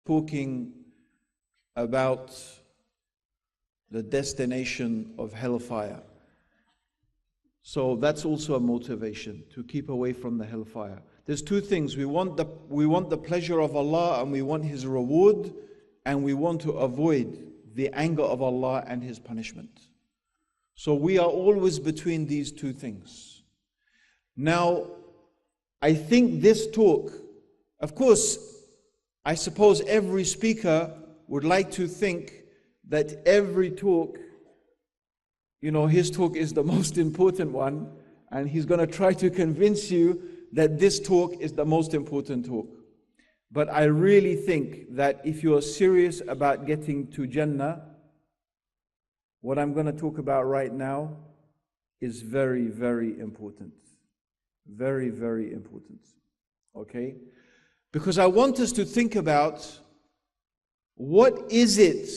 talking about the destination of hellfire. So that's also a motivation to keep away from the hellfire. There's two things. We want the pleasure of Allah, and we want His reward, and we want to avoid the anger of Allah and His punishment. So we are always between these two things. Now, I think this talk, of course, I suppose every speaker would like to think that every talk, his talk is the most important one, and he's going to try to convince you that this talk is the most important talk. But I really think that if you are serious about getting to Jannah, what I'm going to talk about right now is very, very important. Very, very important. Okay? Because I want us to think about what is it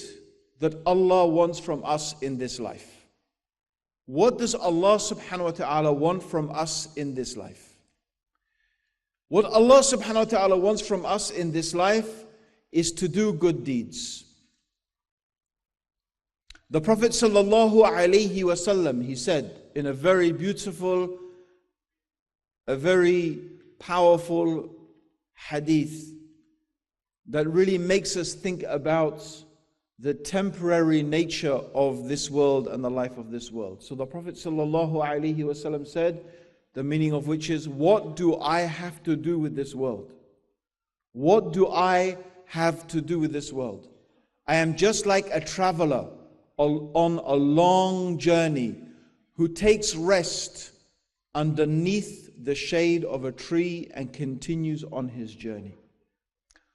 that Allah wants from us in this life. What does Allah subhanahu wa ta'ala want from us in this life? What Allah subhanahu wa ta'ala wants from us in this life is to do good deeds. The Prophet sallallahu alaihi wasallam, he said in a very beautiful, a very powerful hadith that really makes us think about the temporary nature of this world and the life of this world. So the Prophet sallallahu alaihi wasallam said, the meaning of which is, what do I have to do with this world? What do I have to do with this world? I am just like a traveler on a long journey who takes rest underneath the shade of a tree and continues on his journey.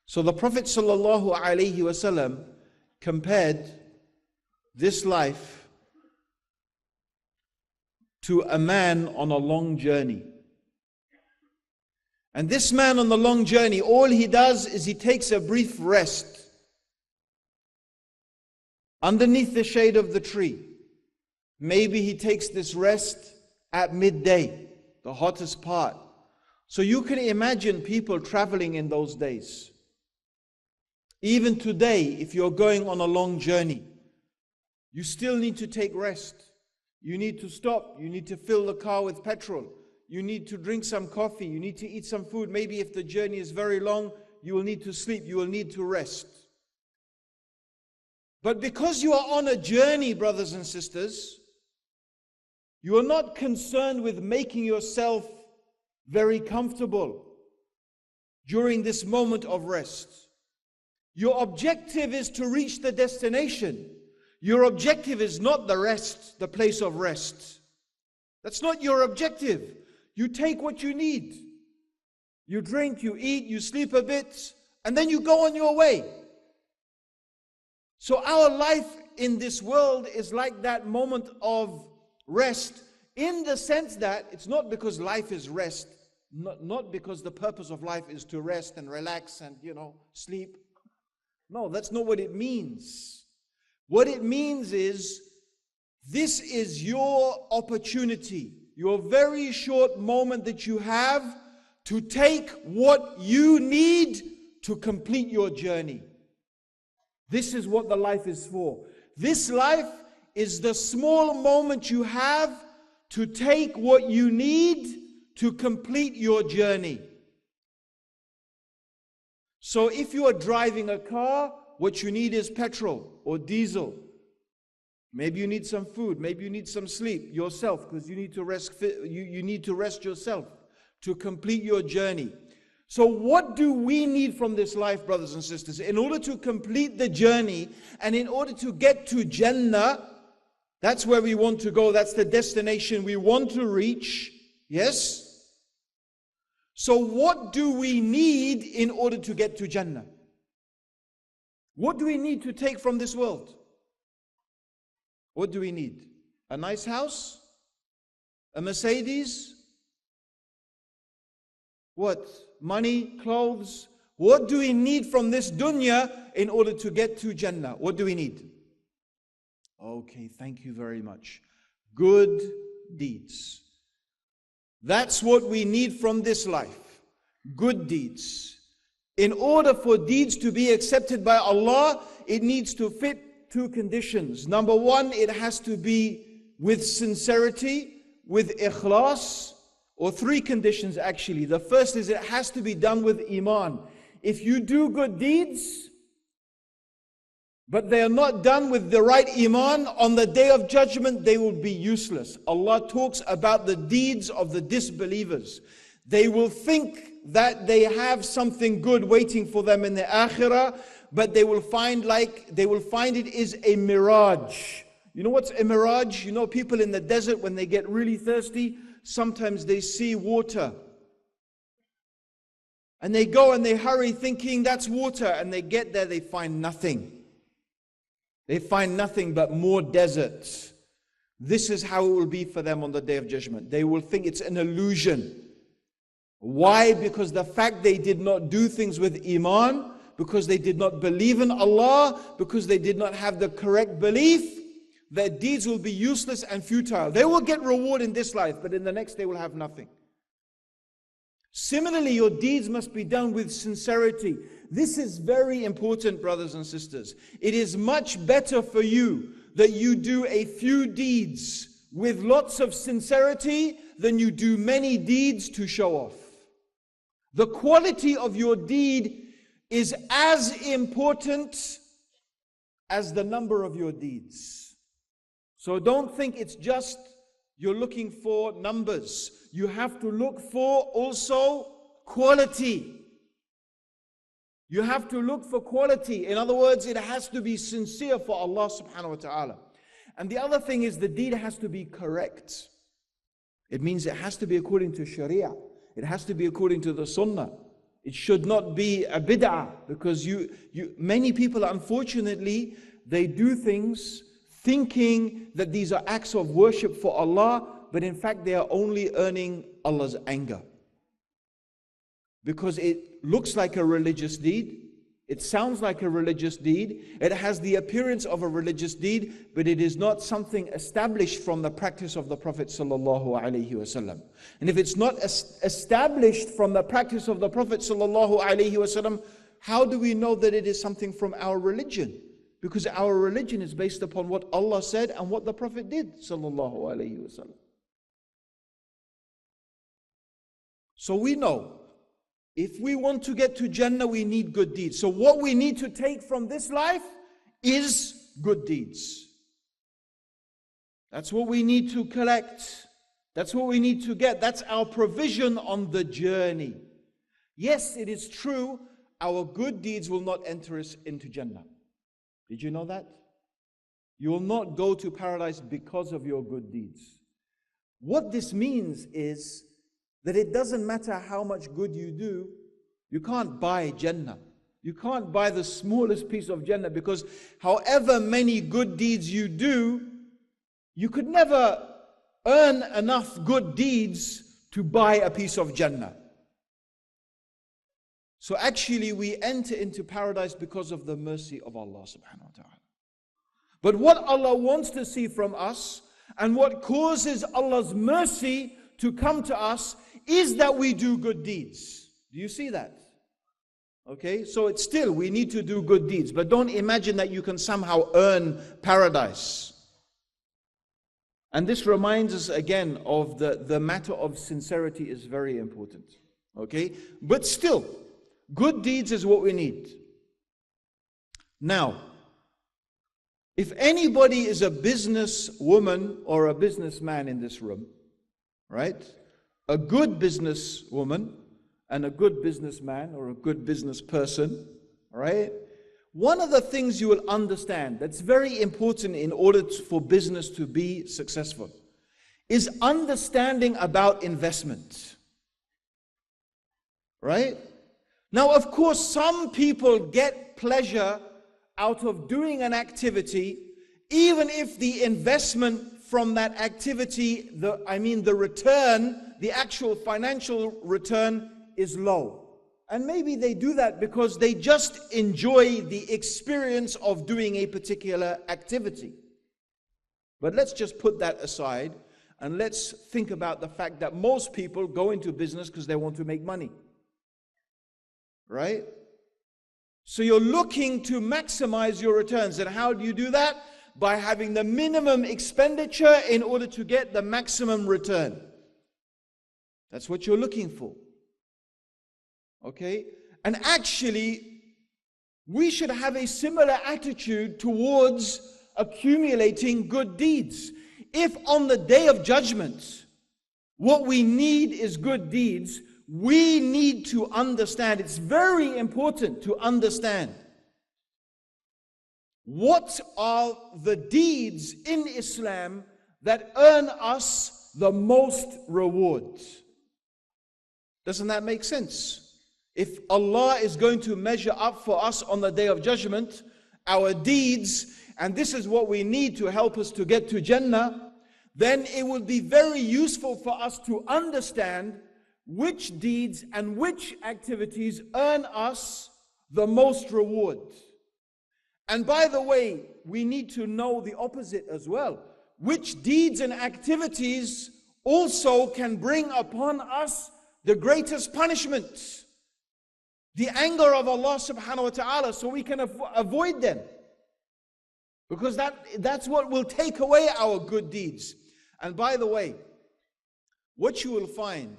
So the Prophet sallallahu alaihi wasallam compared this life to a man on a long journey. And this man on the long journey, all he does is he takes a brief rest underneath the shade of the tree. Maybe he takes this rest at midday, the hottest part. So you can imagine people traveling in those days. Even today, if you're going on a long journey, you still need to take rest. You need to stop. You need to fill the car with petrol. You need to drink some coffee. You need to eat some food. Maybe if the journey is very long, you will need to sleep. You will need to rest. But because you are on a journey, brothers and sisters, you are not concerned with making yourself very comfortable during this moment of rest. Your objective is to reach the destination. Your objective is not the rest, the place of rest. That's not your objective. You take what you need. You drink, you eat, you sleep a bit, and then you go on your way. So our life in this world is like that moment of rest, in the sense that it's not because life is rest, not because the purpose of life is to rest and relax and, sleep. No, that's not what it means. What it means is, this is your opportunity, your very short moment that you have to take what you need to complete your journey. This is what the life is for. This life is the small moment you have to take what you need to complete your journey. So if you are driving a car, what you need is petrol or diesel. Maybe you need some food. Maybe you need some sleep yourself, because you need to rest. You need to rest yourself to complete your journey. So what do we need from this life, brothers and sisters, in order to complete the journey and in order to get to Jannah? That's where we want to go. That's the destination we want to reach. Yes? So what do we need in order to get to Jannah? What do we need to take from this world? What do we need? A nice house? A Mercedes? What? Money? Clothes? What do we need from this dunya in order to get to Jannah? What do we need? Okay, thank you very much. Good deeds. That's what we need from this life. Good deeds. In order for deeds to be accepted by Allah, it needs to fit two conditions. Number one, it has to be with sincerity, with ikhlas, or three conditions actually. The first is it has to be done with iman. If you do good deeds, but they are not done with the right iman, on the day of judgment they will be useless. Allah talks about the deeds of the disbelievers. They will think that they have something good waiting for them in the akhirah, but they will find it is a mirage. You know what's a mirage? You know, people in the desert, when they get really thirsty, sometimes they see water. And they go and they hurry thinking that's water, and they get there, they find nothing. They find nothing but more deserts. This is how it will be for them on the day of judgment. They will think it's an illusion. Why? Because the fact they did not do things with iman, because they did not believe in Allah, because they did not have the correct belief, their deeds will be useless and futile. They will get reward in this life, but in the next they will have nothing. Similarly, your deeds must be done with sincerity. This is very important, brothers and sisters. It is much better for you that you do a few deeds with lots of sincerity than you do many deeds to show off. The quality of your deed is as important as the number of your deeds. So don't think it's just you're looking for numbers. You have to look for also quality. You have to look for quality. In other words, it has to be sincere for Allah subhanahu wa ta'ala. And the other thing is the deed has to be correct. It means it has to be according to Sharia. It has to be according to the Sunnah. It should not be a bid'ah, because many people, unfortunately, they do things thinking that these are acts of worship for Allah, but in fact they are only earning Allah's anger. Because it looks like a religious deed, it sounds like a religious deed, it has the appearance of a religious deed, but it is not something established from the practice of the Prophet sallallahu alaihi wasallam. And if it's not established from the practice of the Prophet sallallahu alaihi wasallam, how do we know that it is something from our religion? Because our religion is based upon what Allah said and what the Prophet did sallallahu alaihi wasallam. So we know, if we want to get to Jannah, we need good deeds. So what we need to take from this life is good deeds. That's what we need to collect. That's what we need to get. That's our provision on the journey. Yes, it is true, our good deeds will not enter us into Jannah. Did you know that? You will not go to paradise because of your good deeds. What this means is that it doesn't matter how much good you do, you can't buy Jannah. You can't buy the smallest piece of Jannah, because however many good deeds you do, you could never earn enough good deeds to buy a piece of Jannah. So actually we enter into paradise because of the mercy of Allah subhanahu wa ta'ala. But what Allah wants to see from us, and what causes Allah's mercy to come to us, is that we do good deeds. Do you see that? Okay, so it's still, we need to do good deeds, but don't imagine that you can somehow earn paradise. And this reminds us again of the matter of sincerity is very important. Okay, but still, good deeds is what we need. Now, if anybody is a businesswoman or a businessman in this room, right? A good businesswoman and a good businessman or a good business person, right? One of the things you will understand that's very important in order for business to be successful is understanding about investment, right? Now, of course, some people get pleasure out of doing an activity, even if the investment from that activity, the return, the actual financial return is low. And maybe they do that because they just enjoy the experience of doing a particular activity. But let's just put that aside and let's think about the fact that most people go into business because they want to make money. Right? So you're looking to maximize your returns. And how do you do that? By having the minimum expenditure in order to get the maximum return. That's what you're looking for. Okay? And actually, we should have a similar attitude towards accumulating good deeds. If on the day of judgment, what we need is good deeds, we need to understand, it's very important to understand what are the deeds in Islam that earn us the most rewards. Doesn't that make sense? If Allah is going to measure up for us on the day of judgment, our deeds, and this is what we need to help us to get to Jannah, then it will be very useful for us to understand which deeds and which activities earn us the most reward. And by the way, we need to know the opposite as well. Which deeds and activities also can bring upon us the greatest punishment, the anger of Allah subhanahu wa ta'ala, so we can avoid them. Because that's what will take away our good deeds. And by the way, what you will find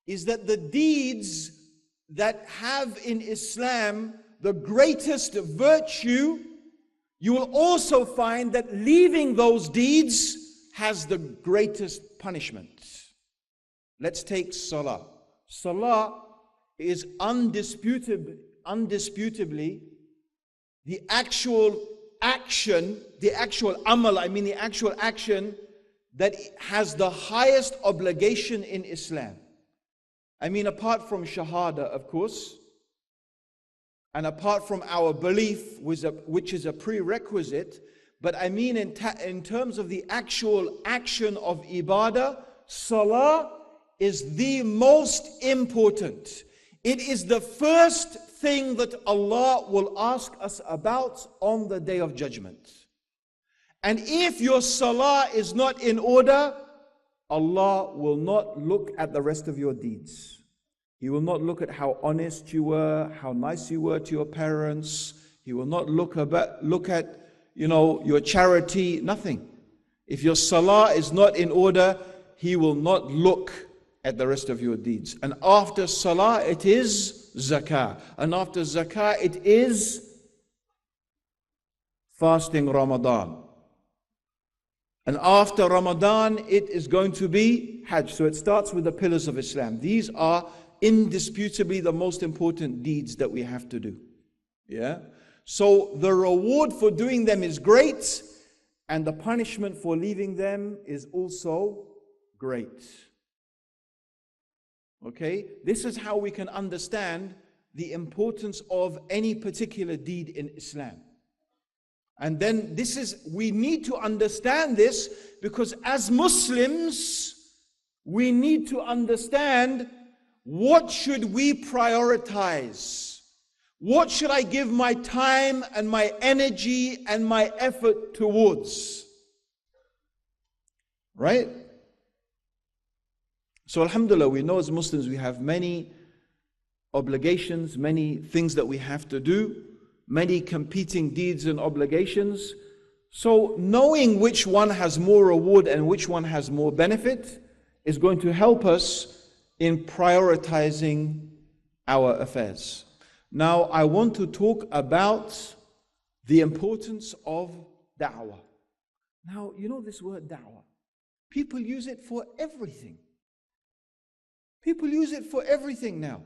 is that the deeds that have in Islam the greatest virtue, you will also find that leaving those deeds has the greatest punishment. Let's take salah. Salah is indisputably the actual action, the actual amal, the actual action that has the highest obligation in Islam. Apart from shahada, of course, and apart from our belief, which is a prerequisite, but in terms of the actual action of ibadah, salah is the most important. It is the first thing that Allah will ask us about on the day of judgment. And if your salah is not in order, Allah will not look at the rest of your deeds. He will not look at how honest you were, how nice you were to your parents. He will not look at your charity, nothing. If your salah is not in order, He will not look at the rest of your deeds. And after salah, it is zakah. And after zakah, it is fasting Ramadan. And after Ramadan, it is going to be Hajj. So it starts with the pillars of Islam. These are indisputably the most important deeds that we have to do. Yeah? So the reward for doing them is great, and the punishment for leaving them is also great. Okay? This is how we can understand the importance of any particular deed in Islam. And then we need to understand this, because as Muslims, we need to understand what should we prioritize. What should I give my time and my energy and my effort towards? Right? So alhamdulillah, we know as Muslims we have many obligations, many things that we have to do, many competing deeds and obligations. So knowing which one has more reward and which one has more benefit is going to help us in prioritizing our affairs. Now I want to talk about the importance of da'wah. Now, you know this word da'wah. People use it for everything. People use it for everything now.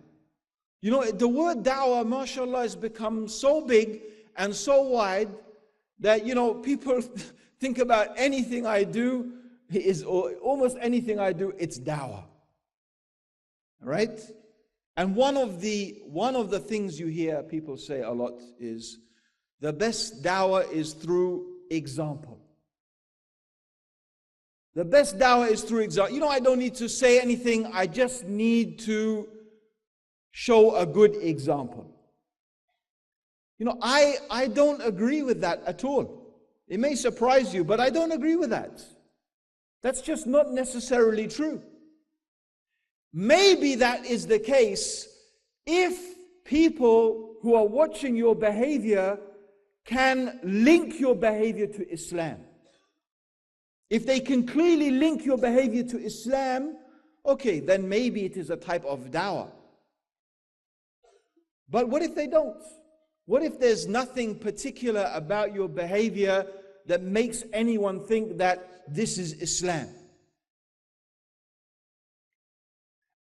You know, the word da'wah, mashallah, has become so big and so wide that, people think about anything I do, almost anything I do, it's da'wah. Right? And one of the things you hear people say a lot is, the best da'wah is through example. The best da'wah is through example. I don't need to say anything, I just need to show a good example. I don't agree with that at all. It may surprise you, but I don't agree with that. That's just not necessarily true. Maybe that is the case if people who are watching your behavior can link your behavior to Islam. If they can clearly link your behavior to Islam, okay, then maybe it is a type of dawah. But what if they don't? What if there's nothing particular about your behavior that makes anyone think that this is Islam?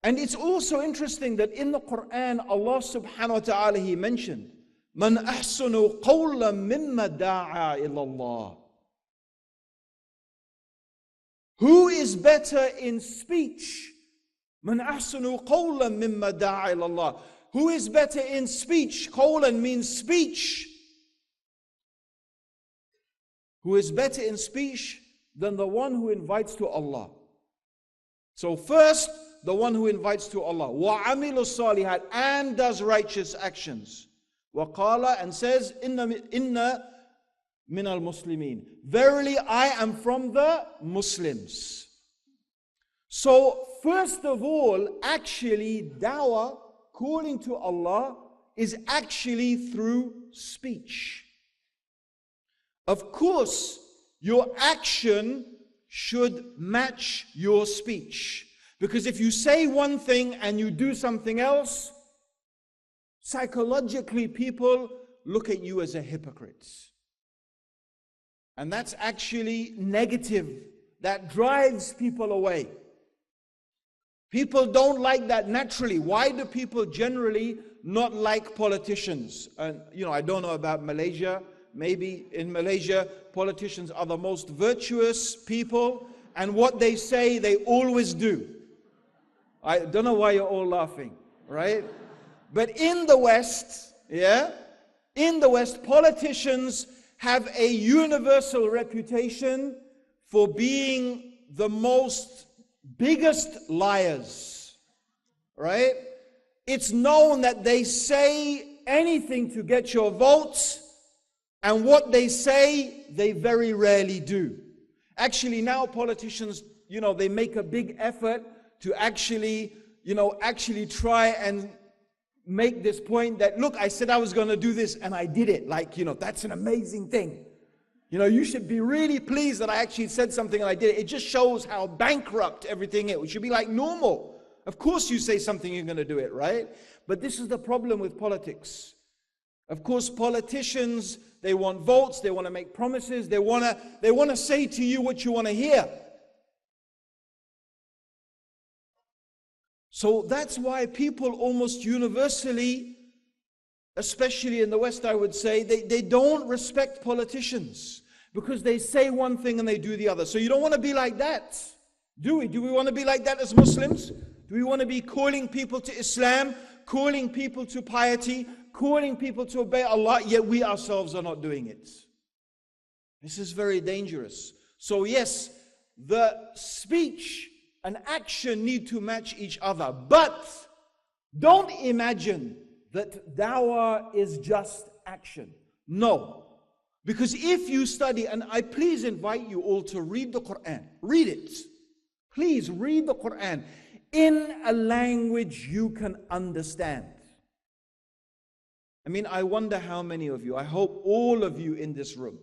And it's also interesting that in the Quran, Allah subhanahu wa ta'ala, He mentioned, Man ahsanu qawlan mimma da'a ilallah. Who is better in speech? Man ahsanu qawlan mimma da'a ilallah. Who is better in speech? Qawlan means speech. Who is better in speech than the one who invites to Allah? So first, the one who invites to Allah. وَعَمِلُ الصَّالِحَاتِ, and does righteous actions. وَقَالَ, and says, Inna min al-Muslimin. Verily, I am from the Muslims. So, first of all, actually, dawah, calling to Allah, is actually through speech. Of course, your action should match your speech. Because if you say one thing and you do something else, psychologically people look at you as a hypocrite. And that's actually negative. That drives people away. People don't like that naturally. Why do people generally not like politicians? And I don't know about Malaysia. Maybe in Malaysia, politicians are the most virtuous people, and what they say, they always do. I don't know why you're all laughing, right? But in the West, in the West, politicians have a universal reputation for being the biggest liars, right? It's known that they say anything to get your votes, and what they say, they very rarely do. Actually, now politicians, they make a big effort to actually try and make this point that, look, I said I was going to do this and I did it. That's an amazing thing. You should be really pleased that I actually said something and I did it. It just shows how bankrupt everything is. It should be like normal. Of course you say something, you're going to do it, right? But this is the problem with politics. Of course, politicians, they want votes, they want to make promises, they want to say to you what you want to hear. So that's why people almost universally, especially in the West, I would say, they don't respect politicians because they say one thing and they do the other. So you don't want to be like that, do we? Do we want to be like that as Muslims? Do we want to be calling people to Islam, calling people to piety, calling people to obey Allah, yet we ourselves are not doing it? This is very dangerous. So yes, the speech and action need to match each other. But don't imagine that dawah is just action. No. Because if you study, and I please invite you all to read the Quran. Read it. Please read the Quran in a language you can understand. I wonder how many of you, I hope all of you in this room,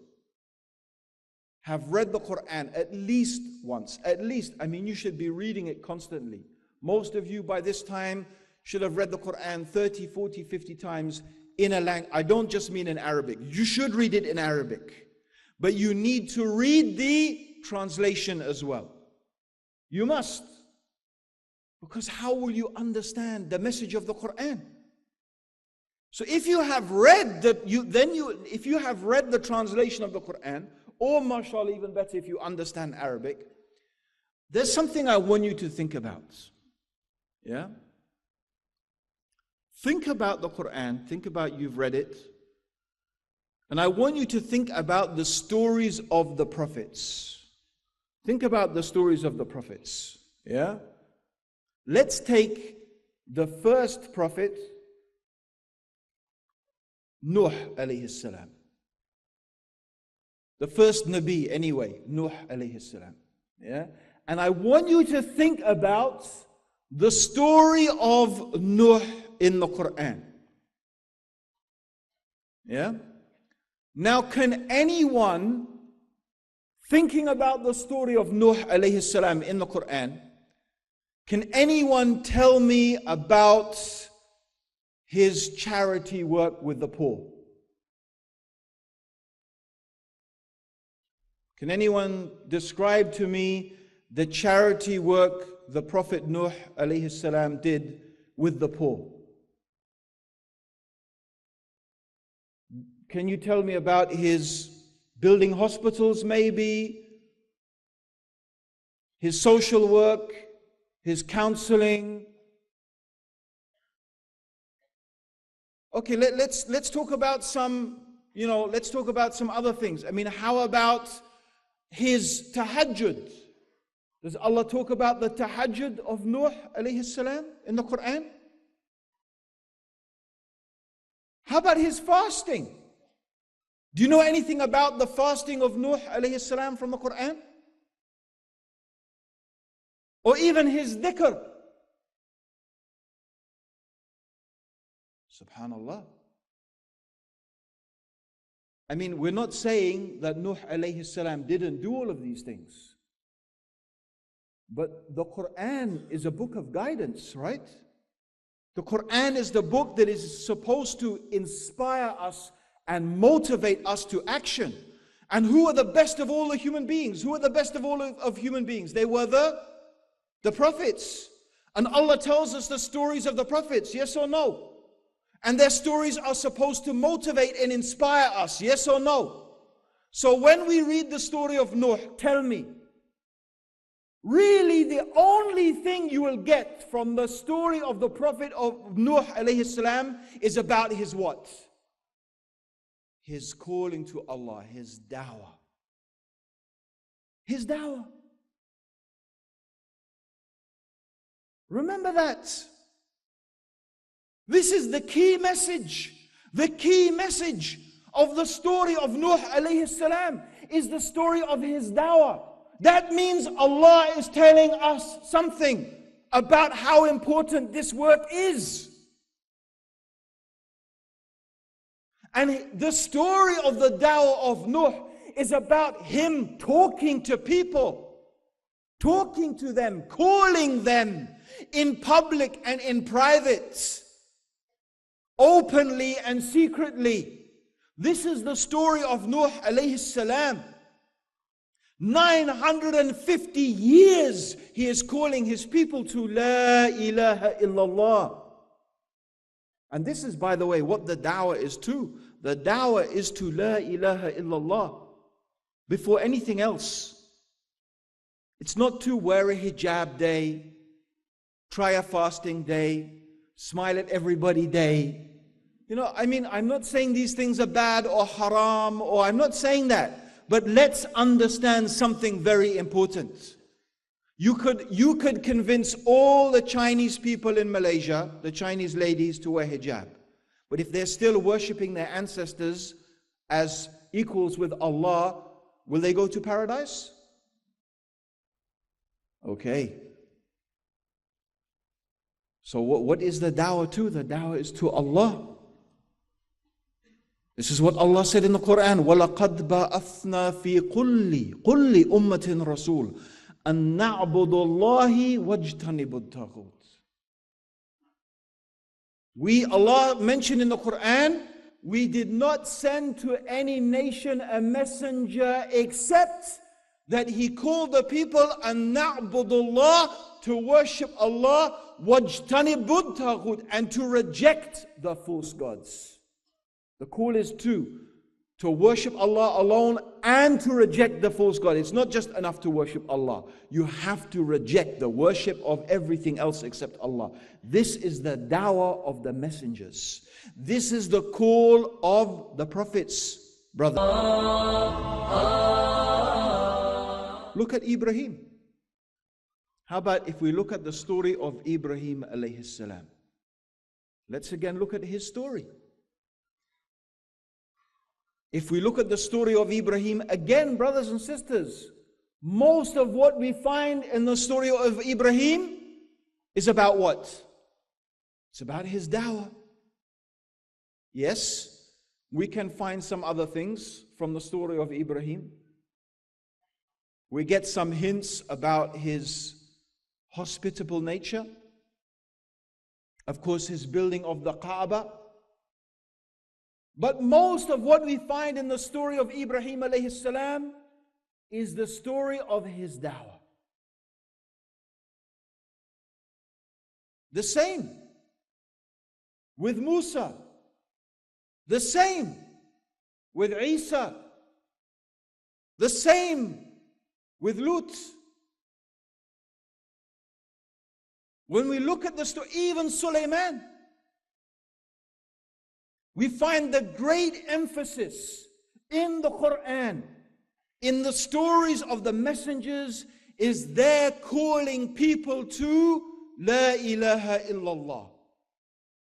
have read the Quran at least once. At least, you should be reading it constantly. Most of you by this time should have read the Quran 30, 40, 50 times in a language. I don't just mean in Arabic. You should read it in Arabic. But you need to read the translation as well. You must. Because how will you understand the message of the Quran? So if you have read if you have read the translation of the Quran, or mashallah, even better if you understand Arabic, there's something I want you to think about. Yeah? Think about the Quran, think about you've read it, and I want you to think about the stories of the prophets. Think about the stories of the prophets. Yeah? Let's take the first prophet, Nuh alayhi salam. The first Nabi anyway, Nuh alayhi salam. Yeah? And I want you to think about the story of Nuh in the Quran. Yeah? Now, can anyone, thinking about the story of Nuh alayhi salam in the Quran, can anyone tell me about his charity work with the poor? Can anyone describe to me the charity work the Prophet Nuh alayhi salam did with the poor? Can you tell me about his building hospitals maybe? His social work? His counseling? Okay, let's talk about some, let's talk about some other things. I mean, how about his tahajjud? Does Allah talk about the tahajjud of Nuh alayhi salam in the Quran? How about his fasting? Do you know anything about the fasting of Nuh alayhi salam from the Quran? Or even his dhikr? Subhanallah. I mean, we're not saying that Nuh alayhi salam didn't do all of these things. But the Quran is a book of guidance, right? The Quran is the book that is supposed to inspire us and motivate us to action. And who are the best of all the human beings? Who are the best of all of human beings? They were the prophets. And Allah tells us the stories of the prophets, yes or no? And their stories are supposed to motivate and inspire us, yes or no? So when we read the story of Nuh, tell me, really the only thing you will get from the story of the Prophet of Nuh alayhi salam is about his what? His calling to Allah, his da'wah. His da'wah. Remember that. This is the key message. The key message of the story of Nuh alayhi salam is the story of his da'wah. That means Allah is telling us something about how important this work is. And the story of the da'wah of Nuh is about him talking to people, talking to them, calling them in public and in private, openly and secretly. This is the story of Nuh alayhi salam. 950 years he is calling his people to La ilaha illallah. And this is, by the way, what the da'wah is to. The da'wah is to La ilaha illallah before anything else. It's not to wear a hijab day, try a fasting day, smile at everybody day. I'm not saying these things are bad or haram, or I'm not saying that. But let's understand something very important. You could convince all the Chinese people in Malaysia, the Chinese ladies, to wear hijab. But if they're still worshipping their ancestors as equals with Allah, will they go to paradise? Okay. So what is the da'wah to? The da'wah is to Allah. This is what Allah said in the Quran. وَلَقَدْ بَعَثْنَا فِي كُلِّ أُمَّةٍ رَسُولٍ أَن نَعْبُدُ اللَّهِ وَاجْتَنِبُ الطَّاغُوتِ. Allah mentioned in the Quran, we did not send to any nation a messenger except that he called the people أَن نَعْبُدُ اللَّهِ, to worship Allah, وَاجْتَنِبُ الطَّاغُوتِ, and to reject the false gods. The call is to worship Allah alone and to reject the false God. It's not just enough to worship Allah. You have to reject the worship of everything else except Allah. This is the da'wah of the messengers. This is the call of the prophets, brother. Look at Ibrahim. How about if we look at the story of Ibrahim alayhi salam? Let's again look at his story. If we look at the story of Ibrahim, again, brothers and sisters, most of what we find in the story of Ibrahim is about what? It's about his da'wah. Yes, we can find some other things from the story of Ibrahim. We get some hints about his hospitable nature. Of course, his building of the Kaaba. But most of what we find in the story of Ibrahim alayhi salam is the story of his da'wah. The same with Musa. The same with Isa. The same with Lut. When we look at the story, even Sulaiman, we find the great emphasis in the Quran, in the stories of the messengers, is their calling people to La ilaha illallah,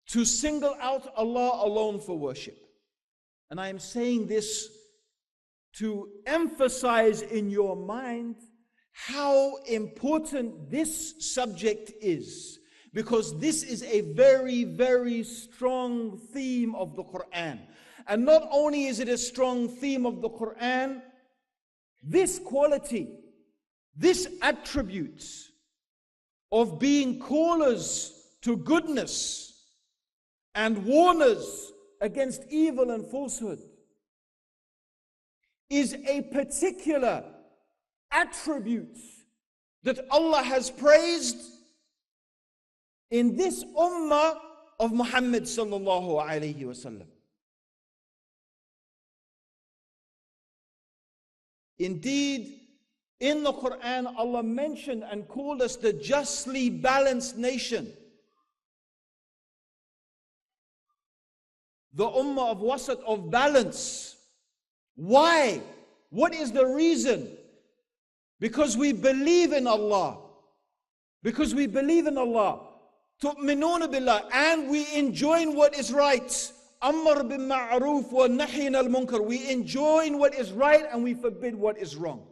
to single out Allah alone for worship. And I am saying this to emphasize in your mind how important this subject is, because this is a very, very strong theme of the Quran. And not only is it a strong theme of the Quran, this quality, this attribute of being callers to goodness and warners against evil and falsehood is a particular attribute that Allah has praised in this ummah of Muhammad sallallahu alayhi wasallam. Indeed, in the Quran, Allah mentioned and called us the justly balanced nation. The ummah of wasat, of balance. Why? What is the reason? Because we believe in Allah. Because we believe in Allah. تُؤْمِنُونَ بِاللَّهِ, and we enjoin what is right. أَمَّرْ بِالْمَعْرُوفِ وَنَحْيِنَ الْمُنْكَرِ. We enjoin what is right and we forbid what is wrong.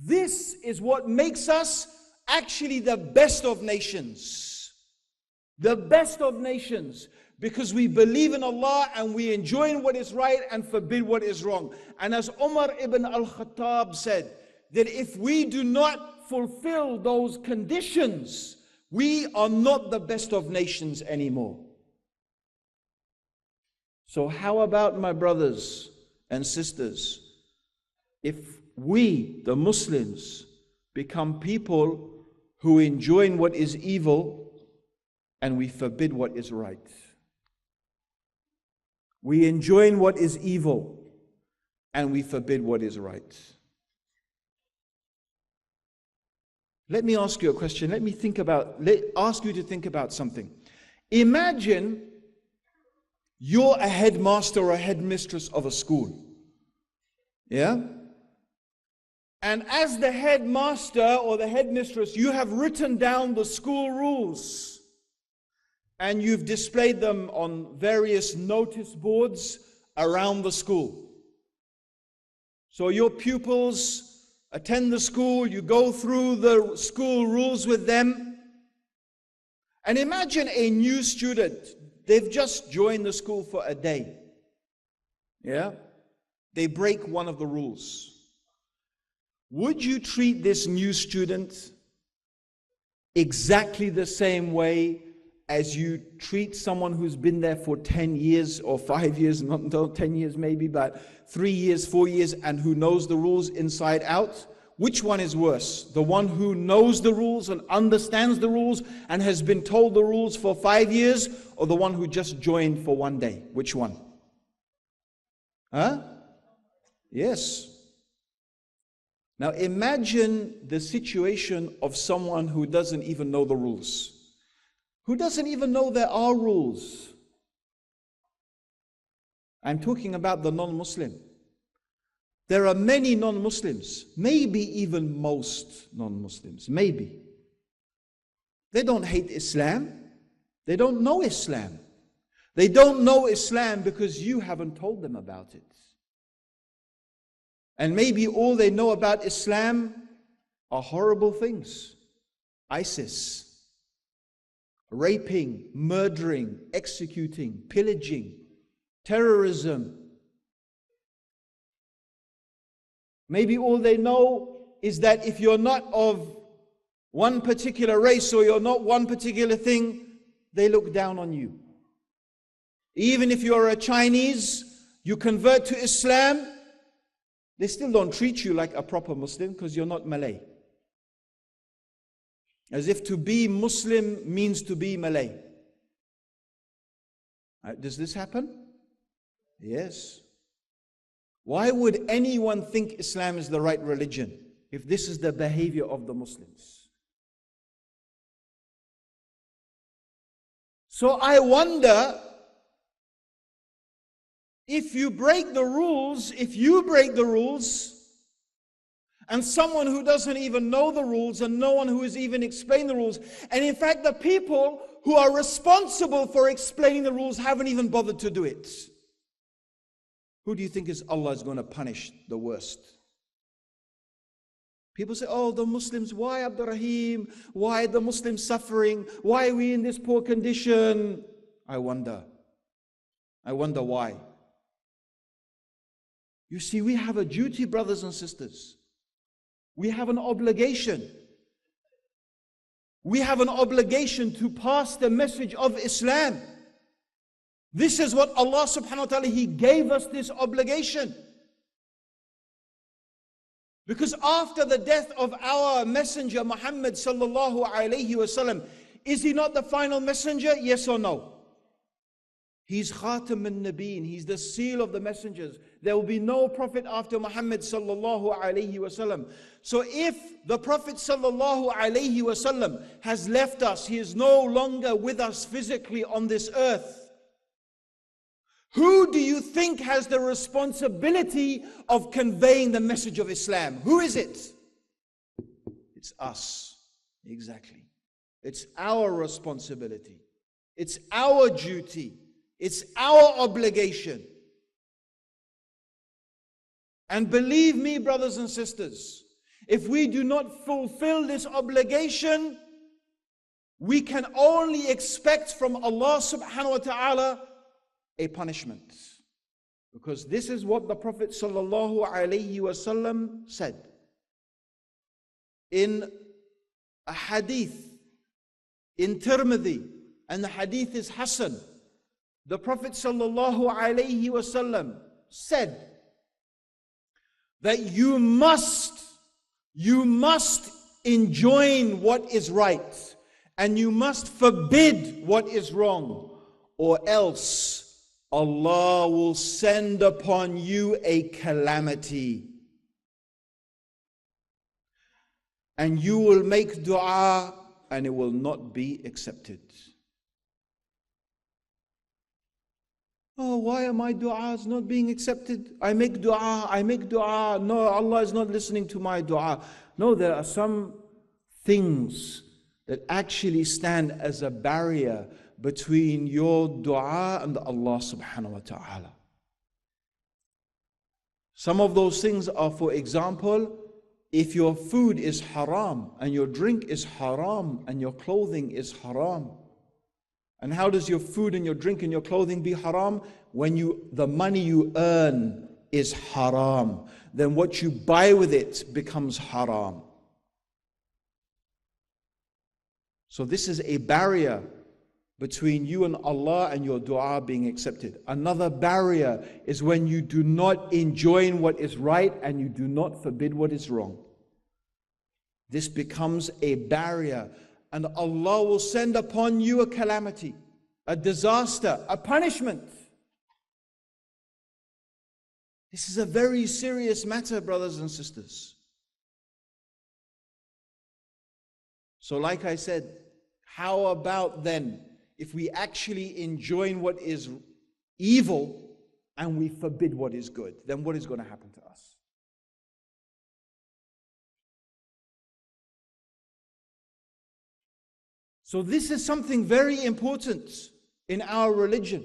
This is what makes us actually the best of nations. The best of nations. Because we believe in Allah and we enjoin what is right and forbid what is wrong. And as Umar ibn al-Khattab said, that if we do not fulfill those conditions, we are not the best of nations anymore. So how about, my brothers and sisters, if we, the Muslims, become people who enjoin what is evil and we forbid what is right? We enjoin what is evil and we forbid what is right. Let me ask you a question. Ask you to think about something. Imagine you're a headmaster or a headmistress of a school. Yeah? And as the headmaster or the headmistress, you have written down the school rules. And you've displayed them on various notice boards around the school. So your pupils attend the school, you go through the school rules with them. And imagine a new student, they've just joined the school for a day. Yeah? They break one of the rules. Would you treat this new student exactly the same way as you treat someone who's been there for 10 years or 5 years, not 10 years maybe, but 3 years, 4 years, and who knows the rules inside out? Which one is worse? The one who knows the rules and understands the rules and has been told the rules for 5 years, or the one who just joined for 1 day? Which one? Huh? Yes. Now imagine the situation of someone who doesn't even know the rules. Who doesn't even know there are rules. I'm talking about the non-Muslim. There are many non-Muslims, maybe even most non-Muslims, maybe. They don't hate Islam. They don't know Islam. They don't know Islam because you haven't told them about it. And maybe all they know about Islam are horrible things. ISIS. Raping, murdering, executing, pillaging, terrorism, Maybe all they know is that if you're not of one particular race or you're not one particular thing, they look down on you. Even if you're a Chinese, you convert to Islam, they still don't treat you like a proper Muslim because you're not Malay. As if to be Muslim means to be Malay. Does this happen? Yes. Why would anyone think Islam is the right religion if this is the behavior of the Muslims? So I wonder, if you break the rules, and someone who doesn't even know the rules and no one who has even explained the rules, and in fact the people who are responsible for explaining the rules haven't even bothered to do it, who do you think Allah is going to punish the worst? People say, oh, the Muslims, why Abdur Raheem? Why are the Muslims suffering? Why are we in this poor condition? I wonder why. You see, we have a duty, brothers and sisters. We have an obligation. We have an obligation to pass the message of Islam. This is what Allah subhanahu wa ta'ala, He gave us this obligation. Because after the death of our messenger Muhammad sallallahu alayhi wasallam, is he not the final messenger? Yes or no? He's Khatam al-Nabiyyin, he's the seal of the messengers. There will be no prophet after Muhammad sallallahu alayhi wasallam. So if the Prophet sallallahu alayhi wasallam has left us, he is no longer with us physically on this earth, who do you think has the responsibility of conveying the message of Islam? Who is it? It's us. Exactly. It's our responsibility. It's our duty. It's our obligation. And believe me, brothers and sisters, if we do not fulfill this obligation, we can only expect from Allah subhanahu wa ta'ala a punishment. Because this is what the Prophet sallallahu alaihi wasallam said in a hadith in Tirmidhi, and the hadith is Hasan. The Prophet sallallahu alaihi wasallam said that you must enjoin what is right and you must forbid what is wrong, or else Allah will send upon you a calamity. And you will make dua and it will not be accepted. Oh, why are my du'as not being accepted? I make dua. No, Allah is not listening to my dua. No, there are some things that actually stand as a barrier between your dua and Allah subhanahu wa ta'ala. Some of those things are, for example, if your food is haram and your drink is haram and your clothing is haram. And how does your food and your drink and your clothing be haram? When the money you earn is haram, then what you buy with it becomes haram. So this is a barrier between you and Allah and your dua being accepted. Another barrier is when you do not enjoin what is right and you do not forbid what is wrong. This becomes a barrier, and Allah will send upon you a calamity, a disaster, a punishment. This is a very serious matter, brothers and sisters. So like I said, how about then if we actually enjoin what is evil and we forbid what is good? Then what is going to happen to us? So this is something very important in our religion.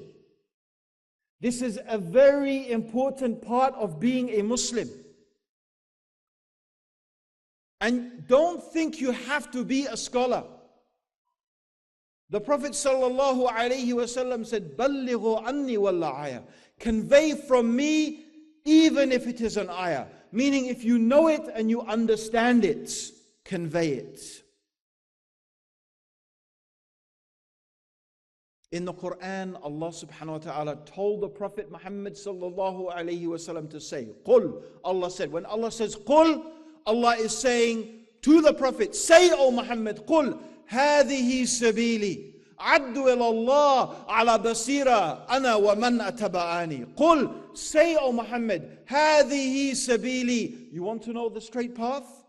This is a very important part of being a Muslim. And don't think you have to be a scholar. The Prophet ﷺ said, "Ballighu anni wal aya." Convey from me even if it is an ayah. Meaning if you know it and you understand it, convey it. In the Quran, Allah subhanahu wa ta'ala told the Prophet Muhammad sallallahu alayhi wasallam to say, Qul, Allah said. When Allah says Qul, Allah is saying to the Prophet, say, O Muhammad, Qul, هذه سبيلي عدوا إلى الله على بصيرة أنا ومن أتبعني. Qul, say, O Muhammad, هذه سبيلي. You want to know the straight path?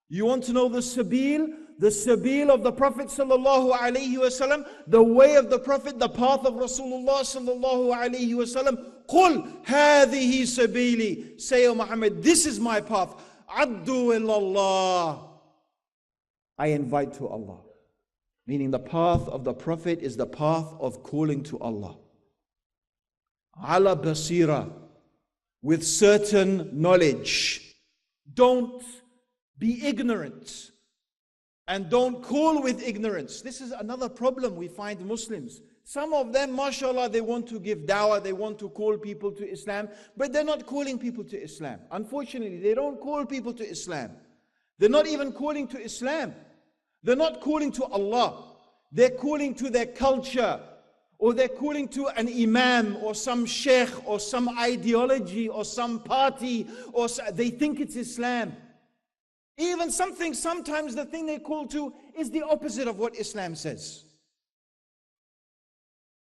You want to know the sabil? The sabil of the Prophet sallallahu alaihi wasallam, the way of the Prophet, the path of Rasulullah sallallahu alaihi wasallam. Qul hadhihi sabili. Say, O Muhammad, this is my path. Addu ilallah. I invite to Allah. Meaning the path of the Prophet is the path of calling to Allah. Ala basira, with certain knowledge. Don't be ignorant. And don't call with ignorance. This is another problem we find Muslims. Some of them, mashallah, they want to give dawah, they want to call people to Islam, but they're not calling people to Islam. Unfortunately, they don't call people to Islam. They're not even calling to Islam. They're not calling to Allah. They're calling to their culture, or they're calling to an imam, or some sheikh, or some ideology, or some party, or they think it's Islam. Even sometimes the thing they call to is the opposite of what Islam says.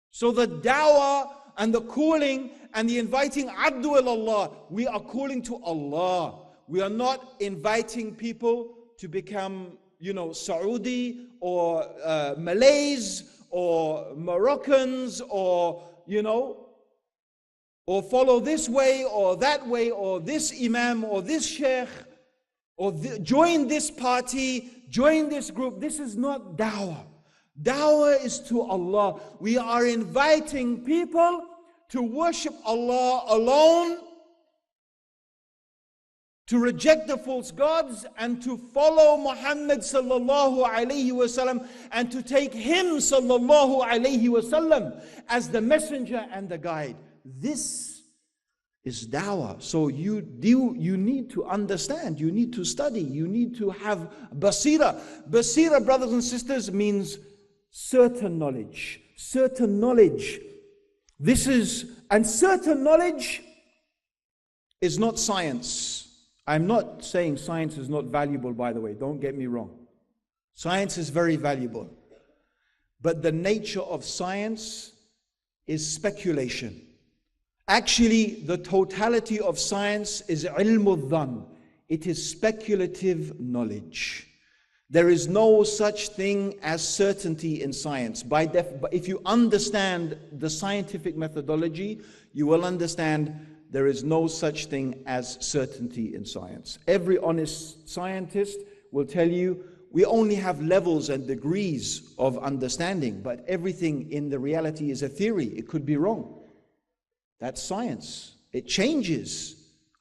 So the dawah and the calling and the inviting, addu ilallah, we are calling to Allah. We are not inviting people to become, Saudi or Malays or Moroccans or, or follow this way or that way or this imam or this sheikh. Or join this party, join this group. This is not dawah. Dawah is to Allah. We are inviting people to worship Allah alone, to reject the false gods, and to follow Muhammad sallallahu alayhi wasallam, and to take him sallallahu alayhi wasallam as the messenger and the guide. This is dawah. So you need to understand, you need to study, you need to have basira. Basira, brothers and sisters, means certain knowledge. Certain knowledge. Certain knowledge is not science. I'm not saying science is not valuable, by the way, don't get me wrong. Science is very valuable. But the nature of science is speculation. Actually, the totality of science is ilmul dhan. It is speculative knowledge. There is no such thing as certainty in science. If you understand the scientific methodology, you will understand there is no such thing as certainty in science. Every honest scientist will tell you we only have levels and degrees of understanding, but everything in the reality is a theory. It could be wrong. That's science. It changes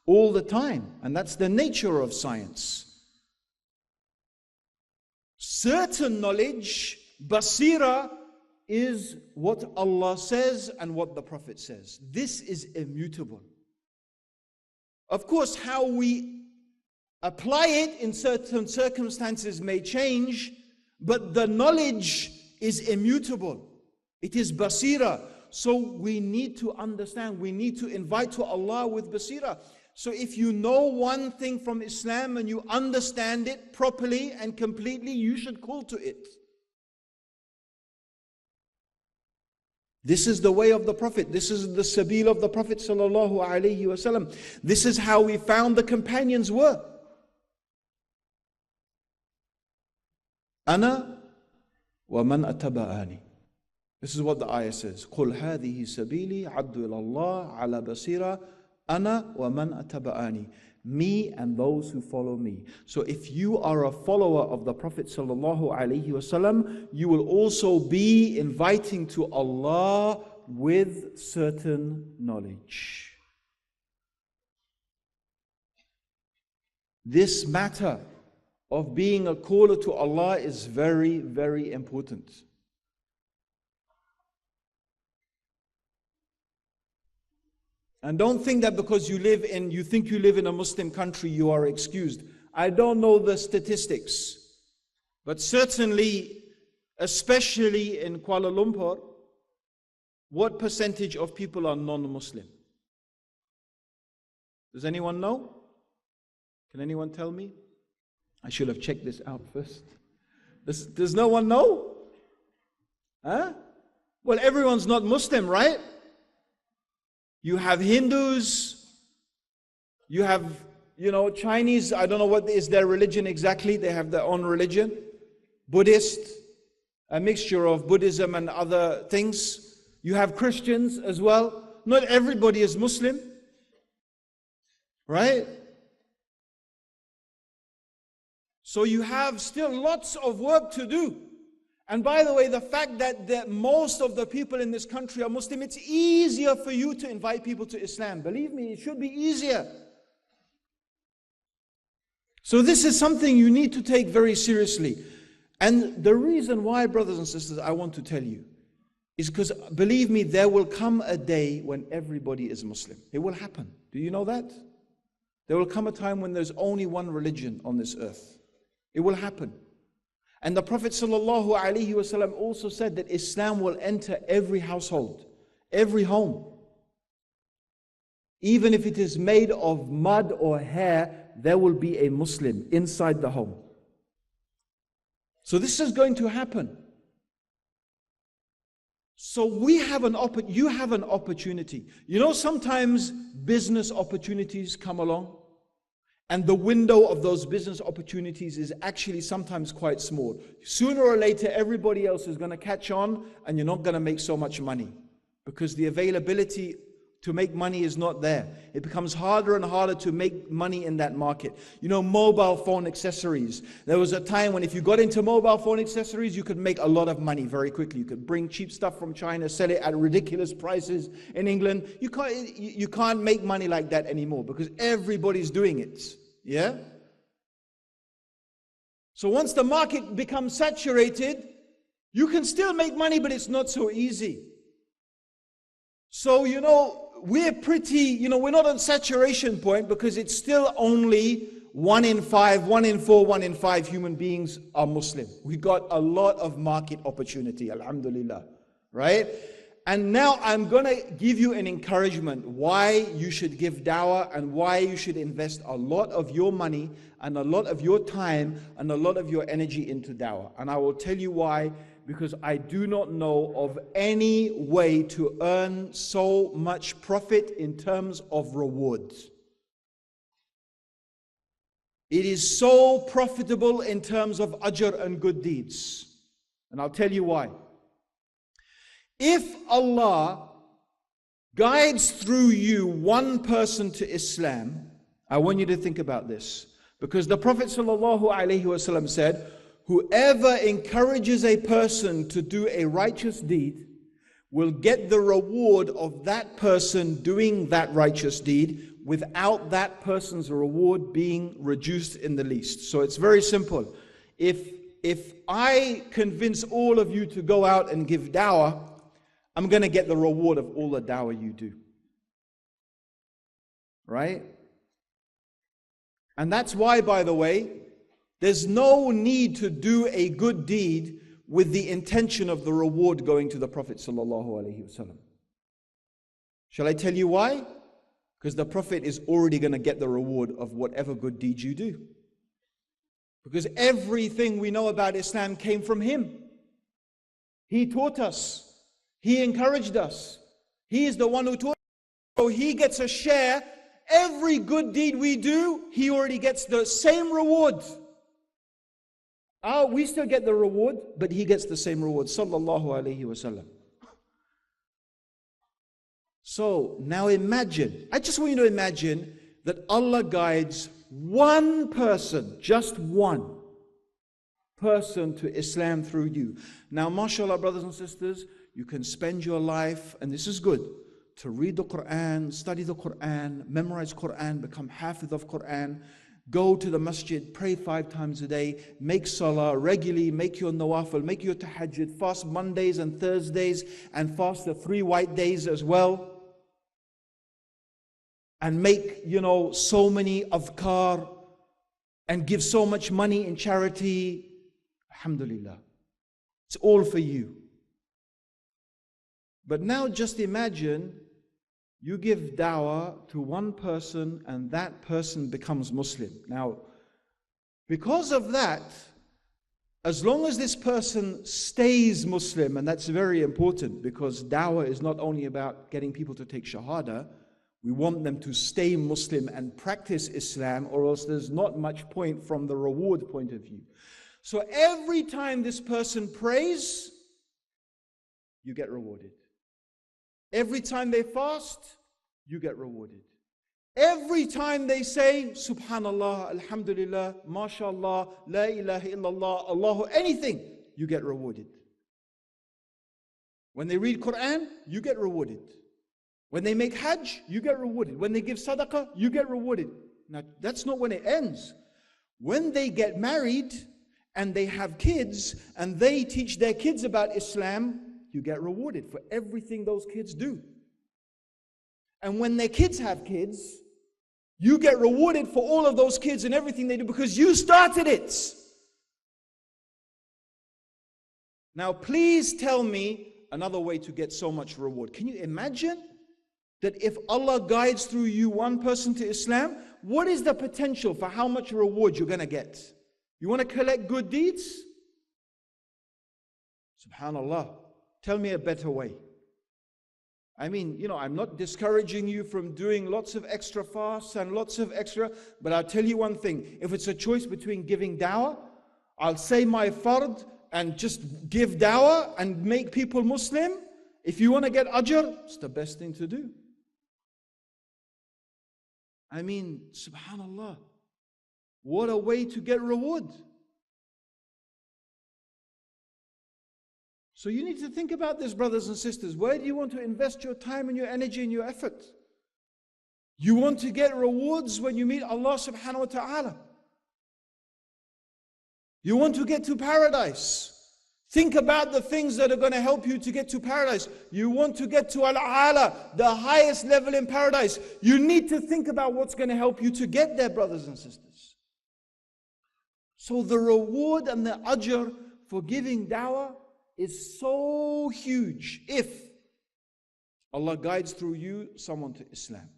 all the time, and that's the nature of science. Certain knowledge, basira, is what Allah says and what the Prophet says. This is immutable. Of course, how we apply it in certain circumstances may change, but the knowledge is immutable. It is basira. So we need to understand, we need to invite to Allah with basira. So if you know one thing from Islam and you understand it properly and completely, you should call to it. This is the way of the Prophet. This is the sabil of the Prophet sallallahu alaihi wasallam. This is how we found the companions were. Ana wa man attaba'ani. This is what the ayah says. قُلْ هَذِهِ سَبِيلِي عَبْدُ إِلَى اللَّهِ عَلَى بَصِيرَةٍ أَنَا وَمَنْ أَتَّبَعَنِي. Me and those who follow me. So if you are a follower of the Prophet sallallahu alaihi wasallam, you will also be inviting to Allah with certain knowledge. This matter of being a caller to Allah is very, very important. And don't think that because you think you live in a Muslim country, you are excused. I don't know the statistics, but certainly, especially in Kuala Lumpur, what percentage of people are non-Muslim? Does anyone know? Can anyone tell me? I should have checked this out first. Does no one know? Huh? Well, everyone's not Muslim, right? You have Hindus, you have, Chinese, I don't know what is their religion exactly, they have their own religion. Buddhist, a mixture of Buddhism and other things. You have Christians as well. Not everybody is Muslim, right? So you have still lots of work to do. And by the way, the fact that most of the people in this country are Muslim, it's easier for you to invite people to Islam. Believe me, it should be easier. So this is something you need to take very seriously. And the reason why, brothers and sisters, I want to tell you, is because, believe me, there will come a day when everybody is Muslim. It will happen. Do you know that? There will come a time when there's only one religion on this earth. It will happen. And the Prophet ﷺ also said that Islam will enter every household, every home. Even if it is made of mud or hair, there will be a Muslim inside the home. So this is going to happen. So you have an opportunity. Sometimes business opportunities come along, and the window of those business opportunities is actually sometimes quite small. Sooner or later, everybody else is going to catch on, and you're not going to make so much money because the availability to make money is not there. It becomes harder and harder to make money in that market. Mobile phone accessories. There was a time when if you got into mobile phone accessories, you could make a lot of money very quickly. You could bring cheap stuff from China, sell it at ridiculous prices in England. You can't make money like that anymore because everybody's doing it. Yeah? So once the market becomes saturated, you can still make money, but it's not so easy. So, we're we're not on saturation point because it's still only 1 in 5, 1 in 4, 1 in 5 human beings are Muslim. We got a lot of market opportunity, alhamdulillah, right? And now I'm going to give you an encouragement why you should give dawah and why you should invest a lot of your money and a lot of your time and a lot of your energy into dawah. And I will tell you why. Because I do not know of any way to earn so much profit in terms of rewards. It is so profitable in terms of ajr and good deeds. And I'll tell you why. If Allah guides through you one person to Islam, I want you to think about this. Because the Prophet ﷺ said, whoever encourages a person to do a righteous deed will get the reward of that person doing that righteous deed without that person's reward being reduced in the least. So it's very simple. If I convince all of you to go out and give dawah, I'm going to get the reward of all the dawah you do. Right? And that's why, by the way, there's no need to do a good deed with the intention of the reward going to the Prophet ﷺ. Shall I tell you why? Because the Prophet is already going to get the reward of whatever good deed you do. Because everything we know about Islam came from him. He taught us. He encouraged us. He is the one who taught us. So he gets a share. Every good deed we do, he already gets the same reward. We still get the reward, but he gets the same reward. Sallallahu Alaihi Wasallam. So now imagine, I just want you to imagine that Allah guides one person, just one person to Islam through you. Now, mashallah, brothers and sisters, you can spend your life, and this is good, to read the Quran, study the Quran, memorize Quran, become hafiz of Quran, go to the masjid, pray 5 times a day, make salah regularly, make your nawafil, make your tahajjud, fast Mondays and Thursdays, and fast the 3 white days as well. and make, so many adhkar and give so much money in charity. Alhamdulillah. It's all for you. But now just imagine you give dawah to one person and that person becomes Muslim. Now, because of that, as long as this person stays Muslim, and that's very important because dawah is not only about getting people to take shahada, we want them to stay Muslim and practice Islam, or else there's not much point from the reward point of view. So every time this person prays, you get rewarded. Every time they fast, you get rewarded. Every time they say Subhanallah, Alhamdulillah, MashaAllah, La ilaha illallah, Allahu, anything, you get rewarded. When they read Quran, you get rewarded. When they make Hajj, you get rewarded. When they give Sadaqah, you get rewarded. Now, that's not when it ends. When they get married and they have kids and they teach their kids about Islam, you get rewarded for everything those kids do. And when their kids have kids, you get rewarded for all of those kids and everything they do because you started it. Now, please tell me another way to get so much reward. Can you imagine that if Allah guides through you one person to Islam, what is the potential for how much reward you're going to get? You want to collect good deeds? Subhanallah. Tell me a better way. I mean, I'm not discouraging you from doing lots of extra fasts and lots of extra, but I'll tell you one thing. If it's a choice between giving dawah, I'll say my fard and just give dawah and make people Muslim. If you want to get ajr, it's the best thing to do. I mean, subhanallah, what a way to get reward. So you need to think about this, brothers and sisters. Where do you want to invest your time and your energy and your effort? You want to get rewards when you meet Allah subhanahu wa ta'ala. You want to get to paradise. Think about the things that are going to help you to get to paradise. You want to get to Al-A'la, the highest level in paradise. You need to think about what's going to help you to get there, brothers and sisters. So the reward and the ajr for giving dawah is so huge if Allah guides through you someone to Islam.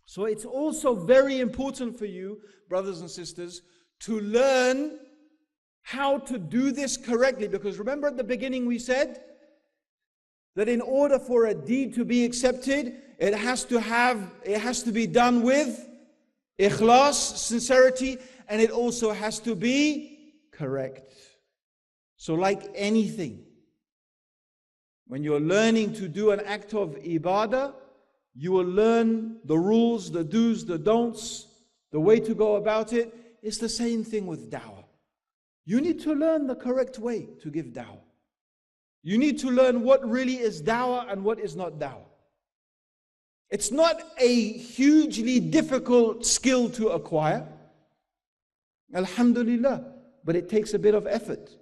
So it's also very important for you, brothers and sisters, to learn how to do this correctly. Because remember at the beginning we said that in order for a deed to be accepted, it has to be done with ikhlas, sincerity, and it also has to be correct. So like anything, when you're learning to do an act of ibadah, you will learn the rules, the do's, the don'ts, the way to go about it. It's the same thing with dawah. You need to learn the correct way to give dawah. You need to learn what really is dawah and what is not dawah. It's not a hugely difficult skill to acquire, alhamdulillah, but it takes a bit of effort.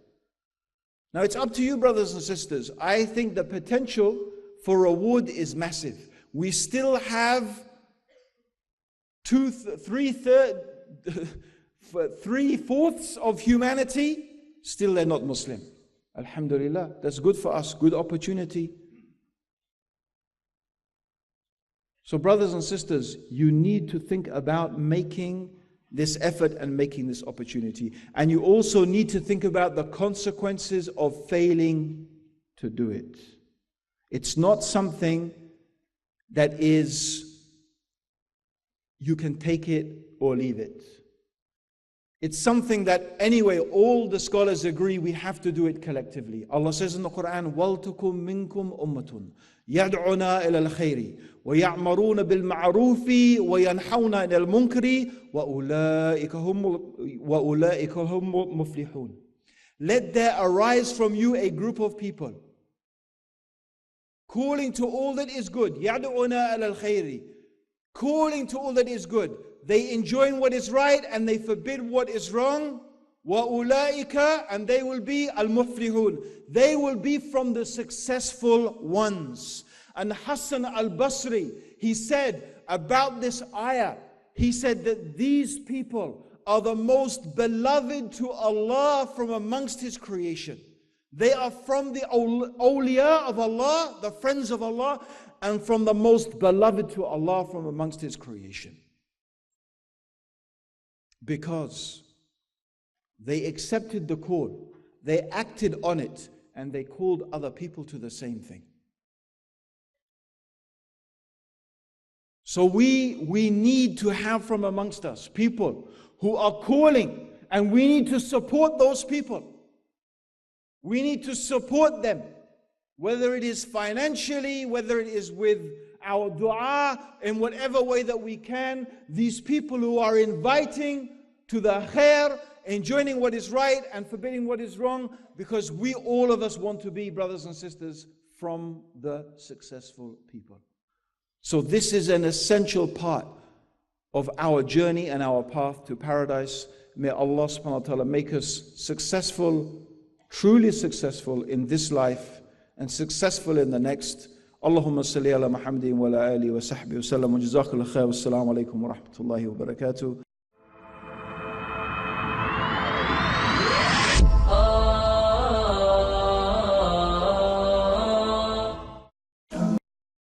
Now it's up to you, brothers and sisters. I think the potential for reward is massive. We still have 3/4 of humanity, still they're not Muslim. Alhamdulillah, that's good for us, good opportunity. So brothers and sisters, you need to think about making this effort and making this opportunity. And you also need to think about the consequences of failing to do it. It's not something that is, you can take it or leave it. It's something that anyway, all the scholars agree we have to do it collectively. Allah says in the Quran, وَلْتُكُمْ مِنْكُمْ أُمَّةٌ يَدْعُونَ إِلَى الْخَيْرِ وَيَعْمَرُونَ بِالْمَعْرُوفِ وَيَنْحَوْنَ عَنِ الْمُنْكَرِ وَأُولَٰئِكَ هُمُ مُفْلِحُونَ. Let there arise from you a group of people calling to all that is good. يَدْعُونَ إِلَى الْخَيْرِ, calling to all that is good. They enjoin what is right and they forbid what is wrong. وَأُولَٰئِكَ, and they will be al-muflihun. They will be from the successful ones. And Hassan al-Basri, he said, about this ayah, he said that these people are the most beloved to Allah from amongst His creation. They are from the awliya of Allah, the friends of Allah, and from the most beloved to Allah from amongst His creation. Because they accepted the call, they acted on it, and they called other people to the same thing. So we need to have from amongst us people who are calling, and we need to support those people. We need to support them, whether it is financially, whether it is with our dua, in whatever way that we can. These people who are inviting to the khair, enjoining what is right and forbidding what is wrong, because we, all of us, want to be, brothers and sisters, from the successful people. So this is an essential part of our journey and our path to paradise. May Allah subhanahu wa ta'ala make us successful, truly successful in this life and successful in the next. Allahumma salli ala Muhammadin wa ala alihi wa sahbihi wa sallam wa jazakallahu khair wa assalamu alaikum wa rahmatullahi wa barakatuh.